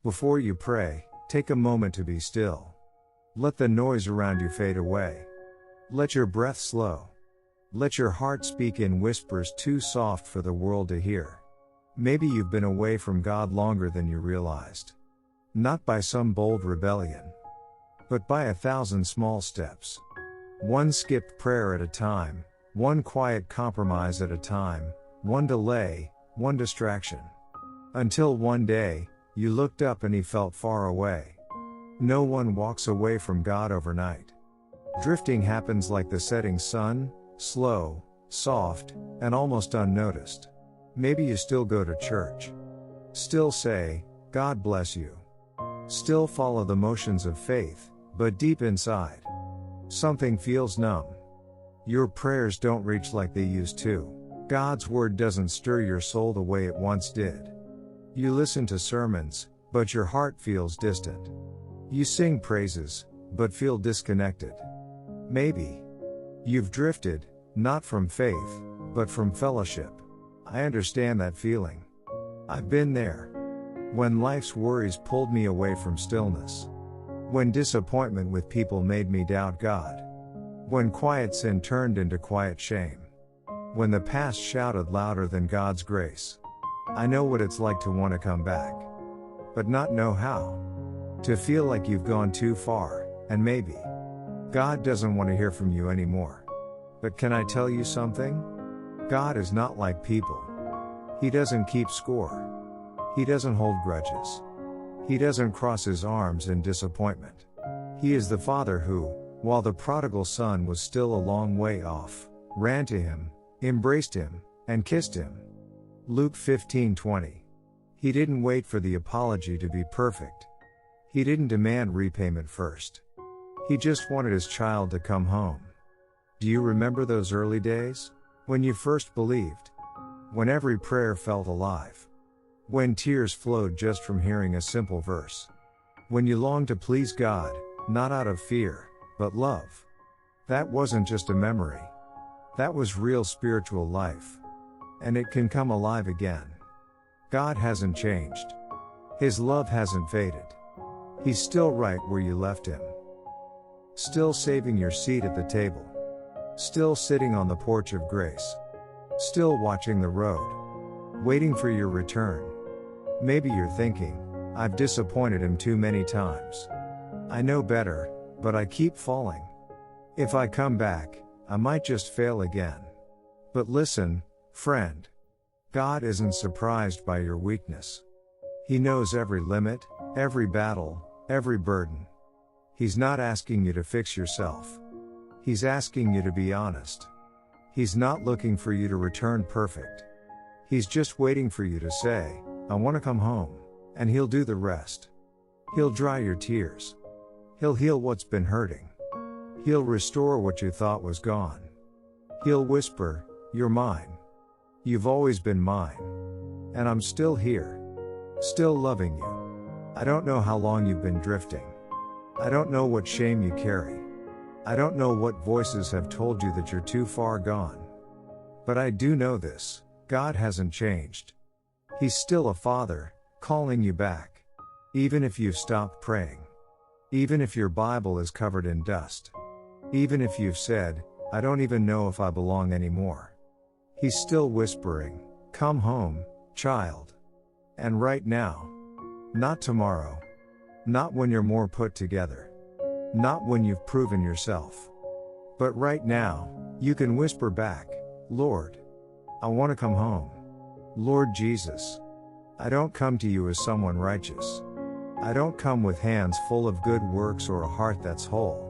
Before you pray, take a moment to be still. Let the noise around you fade away. Let your breath slow. Let your heart speak in whispers too soft for the world to hear. Maybe you've been away from God longer than you realized. Not by some bold rebellion, but by 1,000 small steps. One skipped prayer at a time, one quiet compromise at a time, one delay, one distraction. Until one day, you looked up and he felt far away. No one walks away from God overnight. Drifting happens like the setting sun, slow, soft, and almost unnoticed. Maybe you still go to church. Still say, "God bless you." Still follow the motions of faith, but deep inside, something feels numb. Your prayers don't reach like they used to. God's word doesn't stir your soul the way it once did. You listen to sermons, but your heart feels distant. You sing praises, but feel disconnected. Maybe you've drifted, not from faith, but from fellowship. I understand that feeling. I've been there. When life's worries pulled me away from stillness. When disappointment with people made me doubt God. When quiet sin turned into quiet shame. When the past shouted louder than God's grace. I know what it's like to want to come back, but not know how. To feel like you've gone too far, and maybe God doesn't want to hear from you anymore. But can I tell you something? God is not like people. He doesn't keep score. He doesn't hold grudges. He doesn't cross his arms in disappointment. He is the Father who, while the prodigal son was still a long way off, ran to him, embraced him, and kissed him. Luke 15:20. He didn't wait for the apology to be perfect. He didn't demand repayment first. He just wanted his child to come home. Do you remember those early days? When you first believed? When every prayer felt alive? When tears flowed just from hearing a simple verse? When you longed to please God, not out of fear, but love? That wasn't just a memory. That was real spiritual life. And it can come alive again. God hasn't changed. His love hasn't faded. He's still right where you left him. Still saving your seat at the table. Still sitting on the porch of grace. Still watching the road. Waiting for your return. Maybe you're thinking, I've disappointed him too many times. I know better, but I keep falling. If I come back, I might just fail again. But listen, friend. God isn't surprised by your weakness. He knows every limit, every battle, every burden. He's not asking you to fix yourself. He's asking you to be honest. He's not looking for you to return perfect. He's just waiting for you to say, I want to come home, and he'll do the rest. He'll dry your tears. He'll heal what's been hurting. He'll restore what you thought was gone. He'll whisper, you're mine. You've always been mine. And I'm still here. Still loving you. I don't know how long you've been drifting. I don't know what shame you carry. I don't know what voices have told you that you're too far gone. But I do know this, God hasn't changed. He's still a father, calling you back. Even if you've stopped praying. Even if your Bible is covered in dust. Even if you've said, I don't even know if I belong anymore. He's still whispering, come home, child. And right now. Not tomorrow. Not when you're more put together. Not when you've proven yourself. But right now, you can whisper back, Lord, I want to come home. Lord Jesus, I don't come to you as someone righteous. I don't come with hands full of good works or a heart that's whole.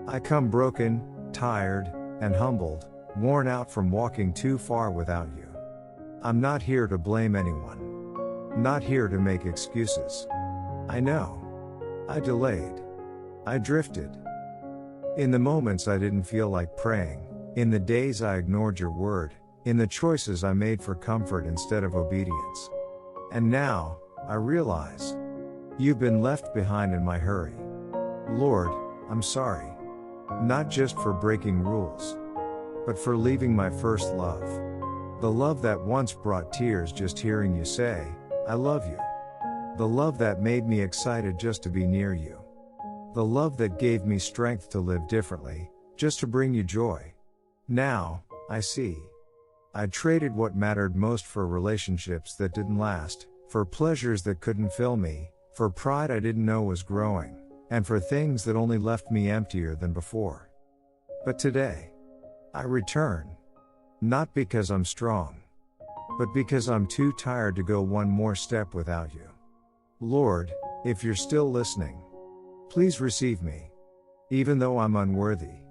I come broken, tired, and humbled, worn out from walking too far without you. I'm not here to blame anyone. Not here to make excuses. I know. I delayed. I drifted. In the moments I didn't feel like praying, in the days I ignored your word, in the choices I made for comfort instead of obedience. And now, I realize, you've been left behind in my hurry. Lord, I'm sorry. Not just for breaking rules, but for leaving my first love. The love that once brought tears just hearing you say, I love you. The love that made me excited just to be near you. The love that gave me strength to live differently, just to bring you joy. Now, I see. I traded what mattered most for relationships that didn't last, for pleasures that couldn't fill me, for pride I didn't know was growing, and for things that only left me emptier than before. But today, I return. Not because I'm strong, but because I'm too tired to go one more step without you. Lord, if you're still listening, please receive me. Even though I'm unworthy.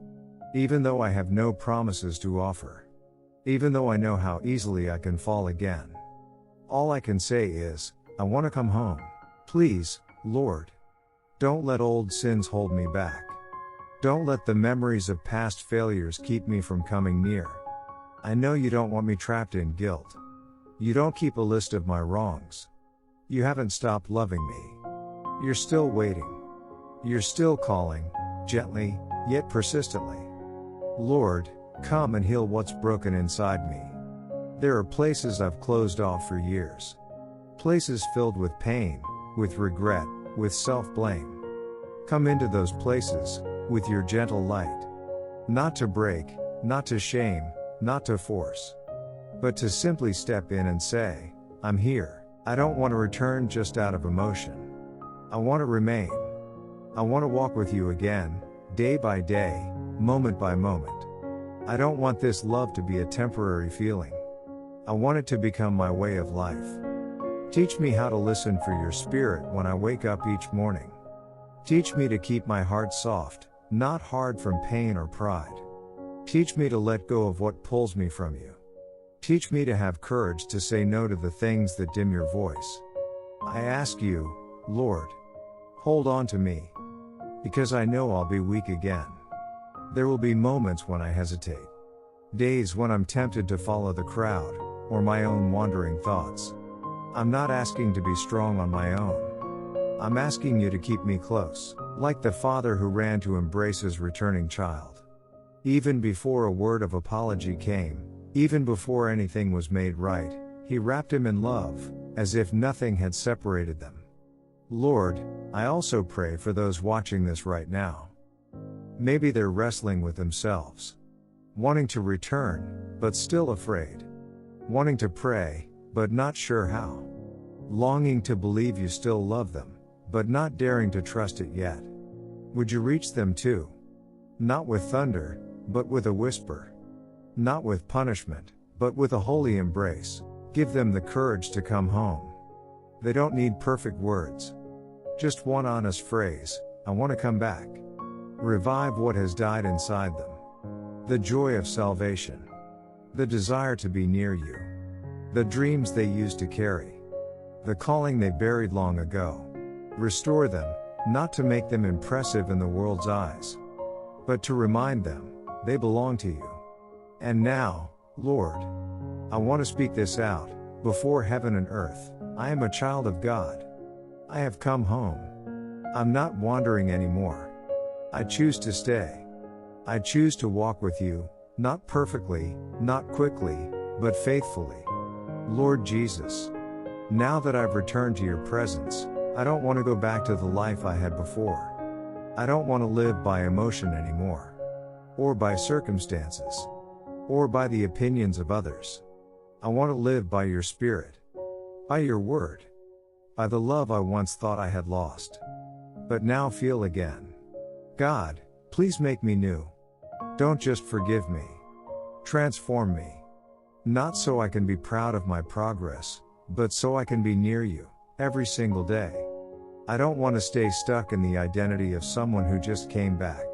Even though I have no promises to offer. Even though I know how easily I can fall again. All I can say is, I want to come home. Please, Lord. Don't let old sins hold me back. Don't let the memories of past failures keep me from coming near. I know you don't want me trapped in guilt. You don't keep a list of my wrongs. You haven't stopped loving me. You're still waiting. You're still calling, gently, yet persistently. Lord, come and heal what's broken inside me. There are places I've closed off for years. Places filled with pain, with regret, with self-blame. Come into those places, with your gentle light. Not to break, not to shame, not to force. But to simply step in and say, I'm here. I don't want to return just out of emotion. I want to remain. I want to walk with you again, day by day, moment by moment. I don't want this love to be a temporary feeling. I want it to become my way of life. Teach me how to listen for your spirit when I wake up each morning. Teach me to keep my heart soft, not hard from pain or pride. Teach me to let go of what pulls me from you. Teach me to have courage to say no to the things that dim your voice. I ask you, Lord, hold on to me. Because I know I'll be weak again. There will be moments when I hesitate. Days when I'm tempted to follow the crowd, or my own wandering thoughts. I'm not asking to be strong on my own. I'm asking you to keep me close, like the father who ran to embrace his returning child. Even before a word of apology came, even before anything was made right, he wrapped him in love, as if nothing had separated them. Lord, I also pray for those watching this right now. Maybe they're wrestling with themselves. Wanting to return, but still afraid. Wanting to pray, but not sure how. Longing to believe you still love them, but not daring to trust it yet. Would you reach them too? Not with thunder, but with a whisper. Not with punishment, but with a holy embrace. Give them the courage to come home. They don't need perfect words. Just one honest phrase, I want to come back. Revive what has died inside them. The joy of salvation. The desire to be near you. The dreams they used to carry. The calling they buried long ago. Restore them, not to make them impressive in the world's eyes, but to remind them, they belong to you. And now, Lord, I want to speak this out, before heaven and earth, I am a child of God. I have come home. I'm not wandering anymore. I choose to stay. I choose to walk with you, not perfectly, not quickly, but faithfully. Lord Jesus, now that I've returned to your presence, I don't want to go back to the life I had before. I don't want to live by emotion anymore. Or by circumstances. Or by the opinions of others. I want to live by your Spirit. By your word. By the love I once thought I had lost. But now feel again. God, please make me new. Don't just forgive me. Transform me. Not so I can be proud of my progress, but so I can be near you, every single day. I don't want to stay stuck in the identity of someone who just came back.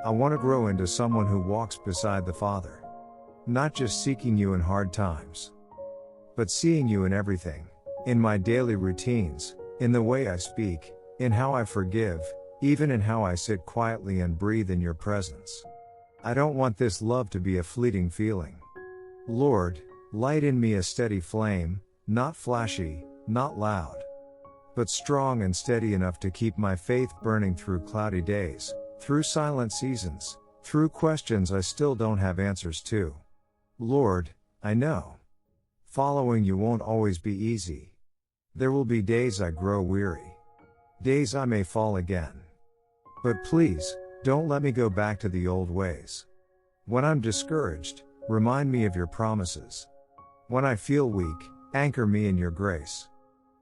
I want to grow into someone who walks beside the Father. Not just seeking you in hard times, but seeing you in everything, in my daily routines, in the way I speak, in how I forgive, even in how I sit quietly and breathe in your presence. I don't want this love to be a fleeting feeling. Lord, light in me a steady flame, not flashy, not loud, but strong and steady enough to keep my faith burning through cloudy days, through silent seasons, through questions I still don't have answers to. Lord, I know. Following you won't always be easy. There will be days I grow weary. Days I may fall again. But please, don't let me go back to the old ways. When I'm discouraged, remind me of your promises. When I feel weak, anchor me in your grace.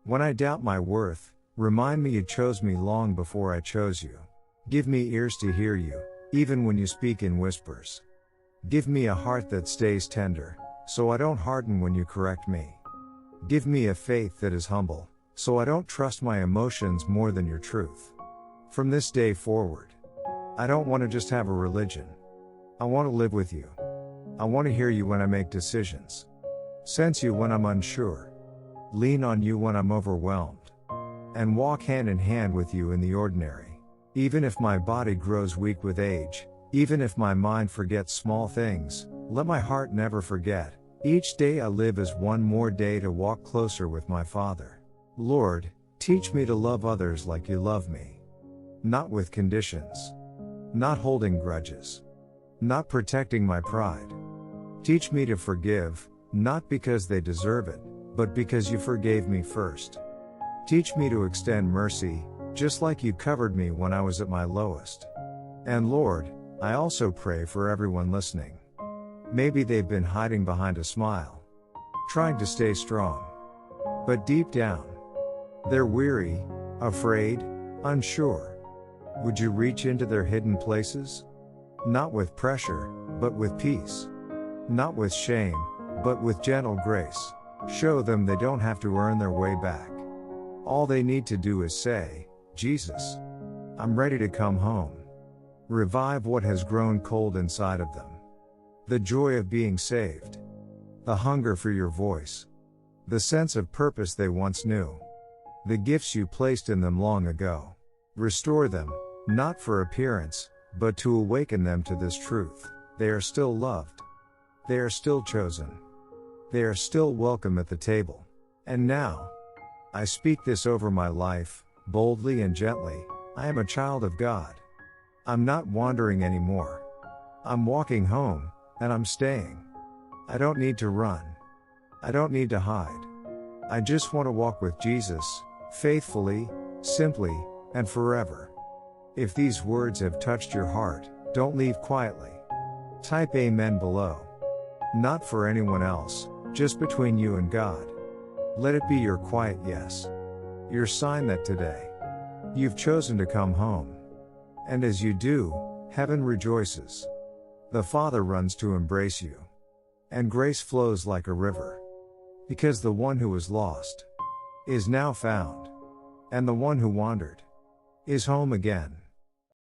When I doubt my worth, remind me you chose me long before I chose you. Give me ears to hear you, even when you speak in whispers. Give me a heart that stays tender, so I don't harden when you correct me. Give me a faith that is humble, so I don't trust my emotions more than your truth. From this day forward, I don't want to just have a religion. I want to live with you. I want to hear you when I make decisions. Sense you when I'm unsure. Lean on you when I'm overwhelmed. And walk hand in hand with you in the ordinary. Even if my body grows weak with age, even if my mind forgets small things, let my heart never forget. Each day I live is one more day to walk closer with my Father. Lord, teach me to love others like you love me. Not with conditions. Not holding grudges. Not protecting my pride. Teach me to forgive, not because they deserve it, but because you forgave me first. Teach me to extend mercy, just like you covered me when I was at my lowest. And Lord, I also pray for everyone listening. Maybe they've been hiding behind a smile, trying to stay strong. But deep down, they're weary, afraid, unsure. Would you reach into their hidden places? Not with pressure, but with peace. Not with shame, but with gentle grace. Show them they don't have to earn their way back. All they need to do is say, Jesus, I'm ready to come home. Revive what has grown cold inside of them. The joy of being saved. The hunger for your voice. The sense of purpose they once knew. The gifts you placed in them long ago. Restore them, not for appearance, but to awaken them to this truth. They are still loved. They are still chosen. They are still welcome at the table. And now, I speak this over my life, boldly and gently. I am a child of God. I'm not wandering anymore. I'm walking home, and I'm staying. I don't need to run. I don't need to hide. I just want to walk with Jesus, faithfully, simply, and forever. If these words have touched your heart, don't leave quietly. Type Amen below. Not for anyone else, just between you and God. Let it be your quiet yes. Your sign that today, you've chosen to come home. And as you do, heaven rejoices. The Father runs to embrace you. And grace flows like a river. Because the one who was lost is now found. And the one who wandered is home again.